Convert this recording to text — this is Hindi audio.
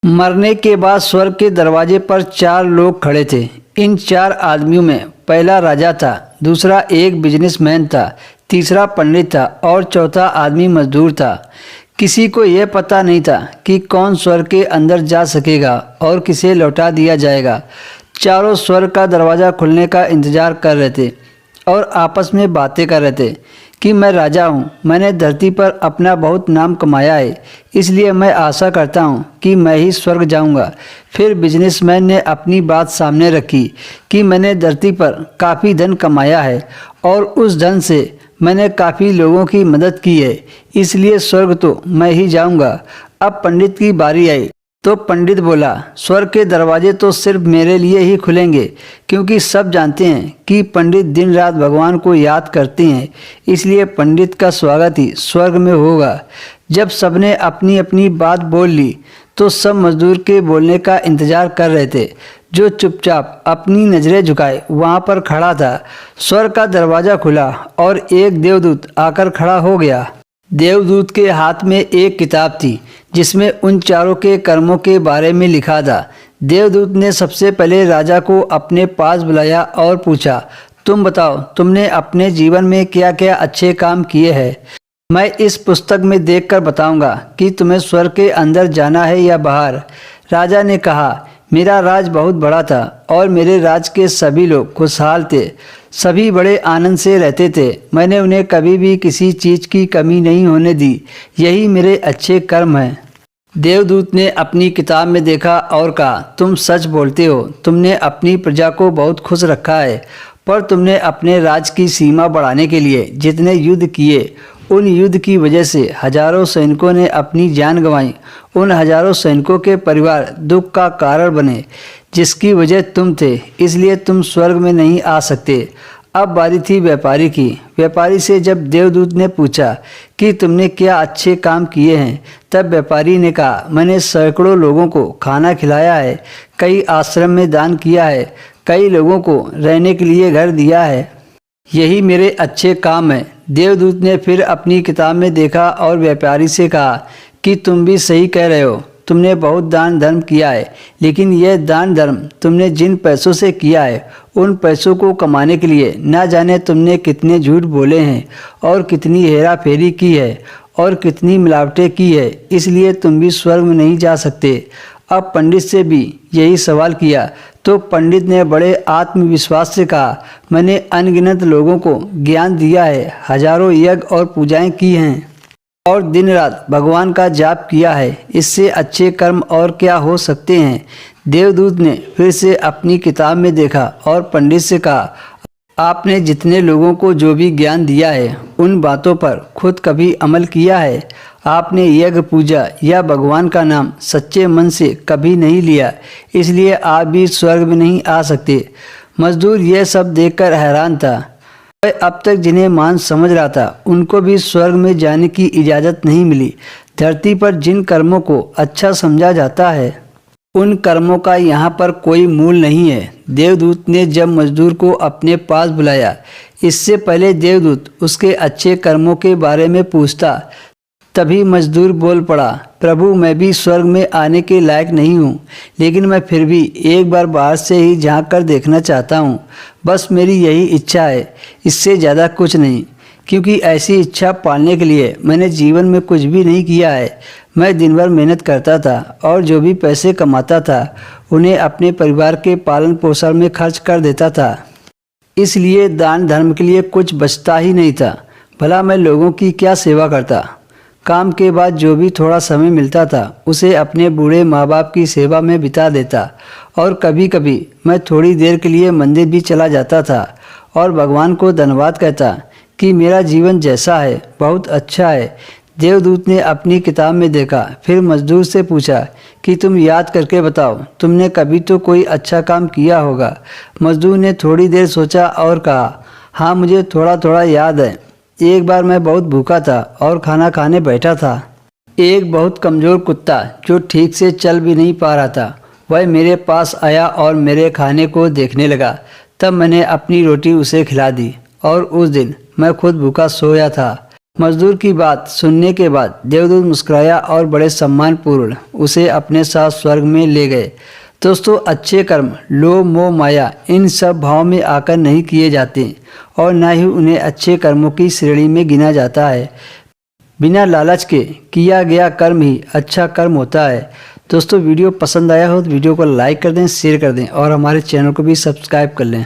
मरने के बाद स्वर्ग के दरवाजे पर 4 लोग खड़े थे। इन 4 आदमियों में पहला राजा था, दूसरा एक बिजनेसमैन था, तीसरा पंडित था और चौथा आदमी मजदूर था। किसी को यह पता नहीं था कि कौन स्वर्ग के अंदर जा सकेगा और किसे लौटा दिया जाएगा। चारों स्वर्ग का दरवाज़ा खुलने का इंतज़ार कर रहे थे और आपस में बातें कर रहे थे कि मैं राजा हूँ, मैंने धरती पर अपना बहुत नाम कमाया है, इसलिए मैं आशा करता हूँ कि मैं ही स्वर्ग जाऊँगा। फिर बिजनेसमैन ने अपनी बात सामने रखी कि मैंने धरती पर काफ़ी धन कमाया है और उस धन से मैंने काफ़ी लोगों की मदद की है, इसलिए स्वर्ग तो मैं ही जाऊँगा। अब पंडित की बारी आई तो पंडित बोला, स्वर्ग के दरवाजे तो सिर्फ मेरे लिए ही खुलेंगे, क्योंकि सब जानते हैं कि पंडित दिन रात भगवान को याद करते हैं, इसलिए पंडित का स्वागत ही स्वर्ग में होगा। जब सबने अपनी अपनी बात बोल ली तो सब मजदूर के बोलने का इंतजार कर रहे थे, जो चुपचाप अपनी नज़रें झुकाए वहाँ पर खड़ा था। स्वर्ग का दरवाज़ा खुला और एक देवदूत आकर खड़ा हो गया। देवदूत के हाथ में एक किताब थी जिसमें उन चारों के कर्मों के बारे में लिखा था। देवदूत ने सबसे पहले राजा को अपने पास बुलाया और पूछा, तुम बताओ, तुमने अपने जीवन में क्या क्या अच्छे काम किए हैं। मैं इस पुस्तक में देखकर बताऊंगा कि तुम्हें स्वर्ग के अंदर जाना है या बाहर। राजा ने कहा, मेरा राज बहुत बड़ा था और मेरे राज के सभी लोग खुशहाल थे, सभी बड़े आनंद से रहते थे। मैंने उन्हें कभी भी किसी चीज़ की कमी नहीं होने दी, यही मेरे अच्छे कर्म हैं। देवदूत ने अपनी किताब में देखा और कहा, तुम सच बोलते हो, तुमने अपनी प्रजा को बहुत खुश रखा है, पर तुमने अपने राज की सीमा बढ़ाने के लिए जितने युद्ध किए, उन युद्ध की वजह से हजारों सैनिकों ने अपनी जान गंवाई। उन हजारों सैनिकों के परिवार दुख का कारण बने, जिसकी वजह तुम थे, इसलिए तुम स्वर्ग में नहीं आ सकते। अब बारी थी व्यापारी की। व्यापारी से जब देवदूत ने पूछा कि तुमने क्या अच्छे काम किए हैं, तब व्यापारी ने कहा, मैंने सैकड़ों लोगों को खाना खिलाया है, कई आश्रम में दान किया है, कई लोगों को रहने के लिए घर दिया है, यही मेरे अच्छे काम हैं। देवदूत ने फिर अपनी किताब में देखा और व्यापारी से कहा कि तुम भी सही कह रहे हो, तुमने बहुत दान धर्म किया है, लेकिन यह दान धर्म तुमने जिन पैसों से किया है, उन पैसों को कमाने के लिए ना जाने तुमने कितने झूठ बोले हैं और कितनी हेरा फेरी की है और कितनी मिलावटें की है, इसलिए तुम भी स्वर्ग में नहीं जा सकते। अब पंडित से भी यही सवाल किया तो पंडित ने बड़े आत्मविश्वास से कहा, मैंने अनगिनत लोगों को ज्ञान दिया है, हजारों यज्ञ और पूजाएं की हैं और दिन रात भगवान का जाप किया है, इससे अच्छे कर्म और क्या हो सकते हैं। देवदूत ने फिर से अपनी किताब में देखा और पंडित से कहा, आपने जितने लोगों को जो भी ज्ञान दिया है, उन बातों पर खुद कभी अमल किया है। आपने यज्ञ पूजा या भगवान का नाम सच्चे मन से कभी नहीं लिया, इसलिए आप भी स्वर्ग में नहीं आ सकते। मजदूर यह सब देखकर हैरान था। वह अब तक जिन्हें मान समझ रहा था, उनको भी स्वर्ग में जाने की इजाज़त नहीं मिली। धरती पर जिन कर्मों को अच्छा समझा जाता है, उन कर्मों का यहाँ पर कोई मूल नहीं है। देवदूत ने जब मजदूर को अपने पास बुलाया, इससे पहले देवदूत उसके अच्छे कर्मों के बारे में पूछता, तभी मजदूर बोल पड़ा, प्रभु, मैं भी स्वर्ग में आने के लायक नहीं हूँ, लेकिन मैं फिर भी एक बार बाहर से ही झांक कर देखना चाहता हूँ। बस मेरी यही इच्छा है, इससे ज़्यादा कुछ नहीं, क्योंकि ऐसी इच्छा पालने के लिए मैंने जीवन में कुछ भी नहीं किया है। मैं दिन भर मेहनत करता था और जो भी पैसे कमाता था उन्हें अपने परिवार के पालन पोषण में खर्च कर देता था, इसलिए दान धर्म के लिए कुछ बचता ही नहीं था। भला मैं लोगों की क्या सेवा करता। काम के बाद जो भी थोड़ा समय मिलता था उसे अपने बूढ़े माँ बाप की सेवा में बिता देता और कभी कभी मैं थोड़ी देर के लिए मंदिर भी चला जाता था और भगवान को धन्यवाद कहता कि मेरा जीवन जैसा है बहुत अच्छा है। देवदूत ने अपनी किताब में देखा, फिर मजदूर से पूछा कि तुम याद करके बताओ, तुमने कभी तो कोई अच्छा काम किया होगा। मजदूर ने थोड़ी देर सोचा और कहा, हाँ, मुझे थोड़ा थोड़ा याद है। एक बार मैं बहुत भूखा था और खाना खाने बैठा था। एक बहुत कमज़ोर कुत्ता जो ठीक से चल भी नहीं पा रहा था, वह मेरे पास आया और मेरे खाने को देखने लगा। तब मैंने अपनी रोटी उसे खिला दी और उस दिन मैं खुद भूखा सोया था। मजदूर की बात सुनने के बाद देवदूत मुस्कुराया और बड़े सम्मानपूर्ण उसे अपने साथ स्वर्ग में ले गए। दोस्तों, अच्छे कर्म लोभ मोह माया इन सब भाव में आकर नहीं किए जाते और न ही उन्हें अच्छे कर्मों की श्रेणी में गिना जाता है। बिना लालच के किया गया कर्म ही अच्छा कर्म होता है। दोस्तों, वीडियो पसंद आया हो तो वीडियो को लाइक कर दें, शेयर कर दें और हमारे चैनल को भी सब्सक्राइब कर लें।